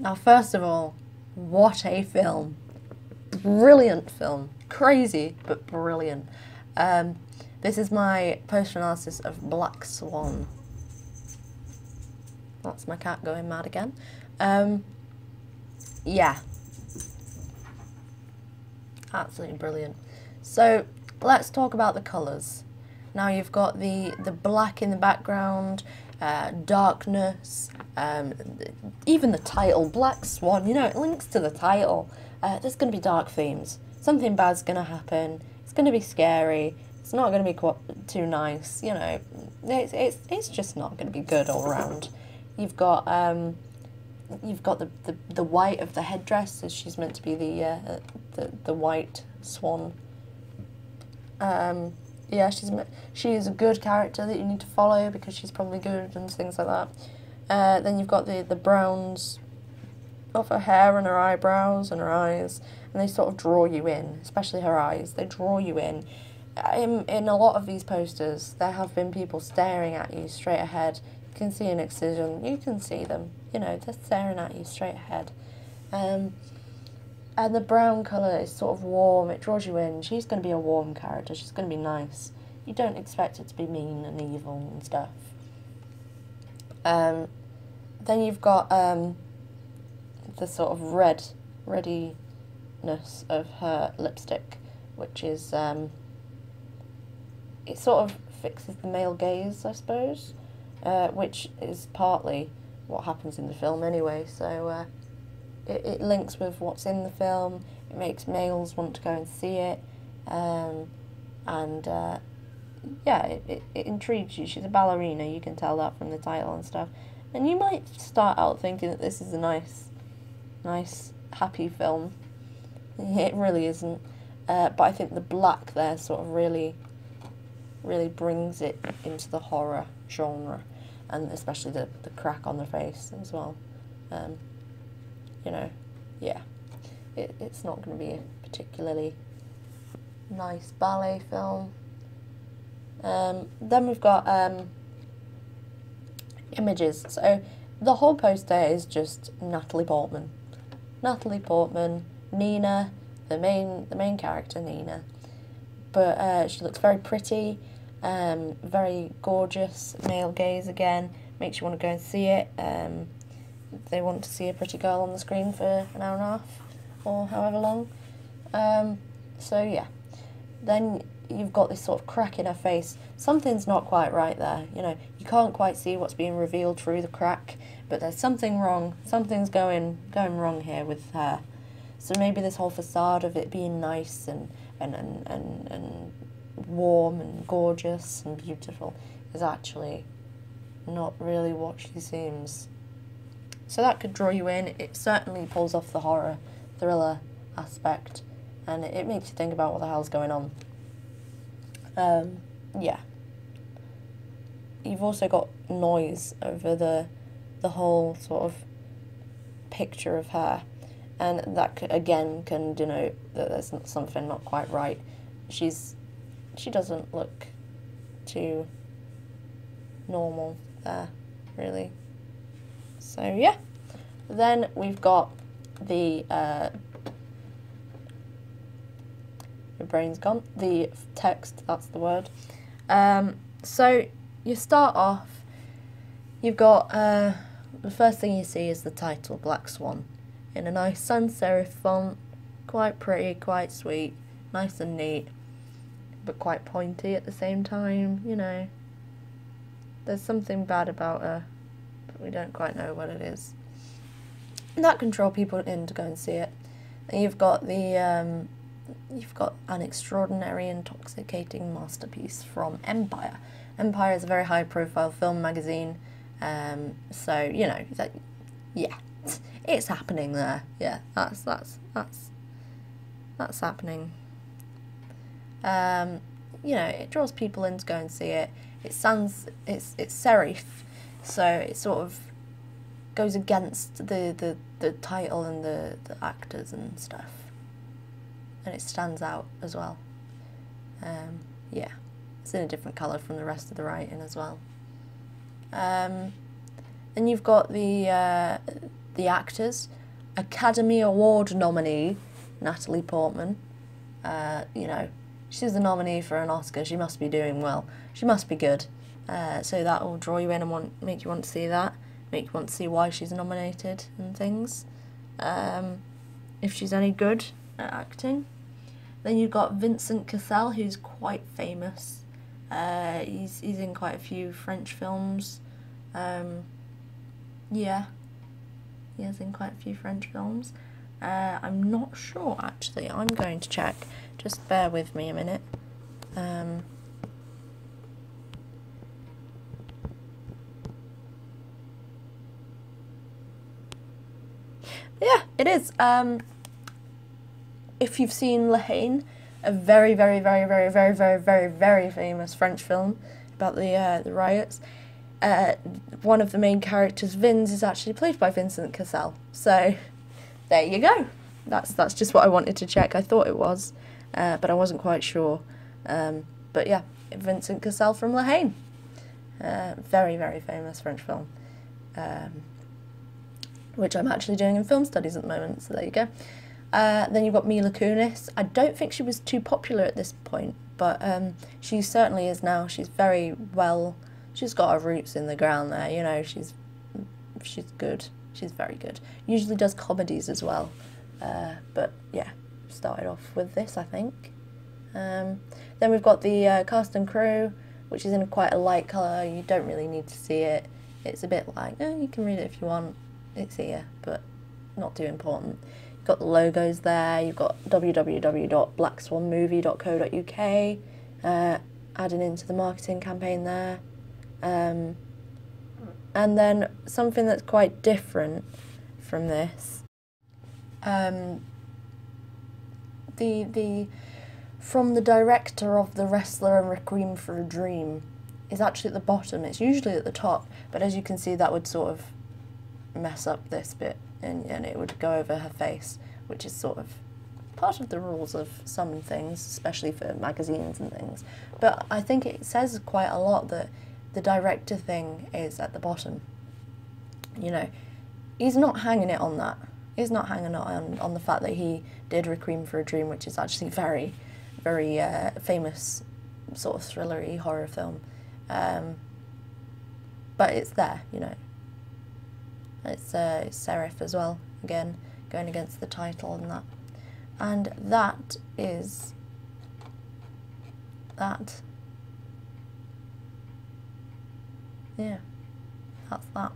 Now, first of all, what a film. Brilliant film. Crazy, but brilliant. This is my post-analysis of Black Swan. That's my cat going mad again. Yeah. Absolutely brilliant. So, let's talk about the colours. Now you've got the black in the background, darkness, even the title, Black Swan, you know, it links to the title. There's going to be dark themes. Something bad's going to happen. It's going to be scary. It's not going to be too nice, you know. It's just not going to be good all around. You've got the white of the headdress, so she's meant to be the white swan. Yeah, she is a good character that you need to follow because she's probably good and things like that. Then you've got the browns of her hair and her eyebrows and her eyes, and they sort of draw you in, especially her eyes. They draw you in. In a lot of these posters, there have been people staring at you straight ahead. You can see an excision. You can see them. You know, they're staring at you straight ahead. And the brown colour is sort of warm, it draws you in. She's going to be a warm character, she's going to be nice. You don't expect it to be mean and evil and stuff. Then you've got the sort of readiness of her lipstick, which is, it sort of fixes the male gaze, I suppose, which is partly what happens in the film anyway, so it links with what's in the film, it makes males want to go and see it, yeah, it intrigues you. She's a ballerina, you can tell that from the title and stuff, and you might start out thinking that this is a nice, happy film. It really isn't, but I think the black there sort of really brings it into the horror genre, and especially the crack on the face as well. You know, yeah, it's not going to be a particularly nice ballet film. Then we've got images. So the whole poster is just Natalie Portman. Natalie Portman, Nina, the main character, Nina. But she looks very pretty, very gorgeous, male gaze again, makes you want to go and see it. They want to see a pretty girl on the screen for an hour and a half or however long. So yeah, then you've got this sort of crack in her face. Something's not quite right there, you know, you can't quite see what's being revealed through the crack, but there's something wrong, something's going wrong here with her. So maybe this whole facade of it being nice and warm and gorgeous and beautiful is actually not really what she seems. So that could draw you in. It certainly pulls off the horror, thriller aspect, and it makes you think about what the hell's going on. Yeah. You've also got noise over the whole sort of picture of her, and that again can denote that there's something not quite right. She doesn't look too normal there, really. So yeah, then we've got the your brain's gone. The text, that's the word. So you start off. You've got the first thing you see is the title, Black Swan, in a nice sans serif font, quite pretty, quite sweet, nice and neat, but quite pointy at the same time. You know, there's something bad about her. We don't quite know what it is. And that can draw people in to go and see it. And you've got an extraordinary, intoxicating masterpiece from Empire. Empire is a very high-profile film magazine, so you know that, yeah, it's happening there. Yeah, that's happening. You know, it draws people in to go and see it. It's serif. So it sort of goes against the title and the actors and stuff. And it stands out as well. Yeah, it's in a different colour from the rest of the writing as well. Then you've got the the actors, Academy Award nominee Natalie Portman. You know, she's the nominee for an Oscar. She must be doing well. She must be good. So that will draw you in and make you want to see that. Make you want to see why she's nominated and things. If she's any good at acting. Then you've got Vincent Cassel, who's quite famous. He's in quite a few French films. Yeah, he is in quite a few French films. I'm not sure, actually. I'm going to check. Just bear with me a minute. Yeah, it is. If you've seen La Haine, a very, very, very, very, very, very, very, very famous French film about the riots, one of the main characters, Vince, is actually played by Vincent Cassel. So there you go. That's just what I wanted to check. I thought it was, but I wasn't quite sure. But yeah, Vincent Cassel from La Haine. Very, very famous French film. Which I'm actually doing in film studies at the moment, so there you go. Then you've got Mila Kunis. I don't think she was too popular at this point, but she certainly is now. She's very well, she's got her roots in the ground there, you know, she's good. She's very good. Usually does comedies as well, but yeah, started off with this, I think. Then we've got the cast and crew, which is in quite a light colour. You don't really need to see it. It's a bit like, you can read it if you want. It's here, but not too important. You've got the logos there. You've got www.blackswanmovie.co.uk adding into the marketing campaign there. And then something that's quite different from this. From the director of The Wrestler and Requiem for a Dream is actually at the bottom. It's usually at the top, but as you can see, that would sort of mess up this bit and it would go over her face, which is sort of part of the rules of some things, especially for magazines and things. But I think it says quite a lot that the director thing is at the bottom. You know, he's not hanging it on that. He's not hanging it on the fact that he did Requiem for a Dream, which is actually very, very famous sort of thrillery horror film. But it's there, you know. It's serif as well, again, going against the title and that. And that is that. Yeah, that's that.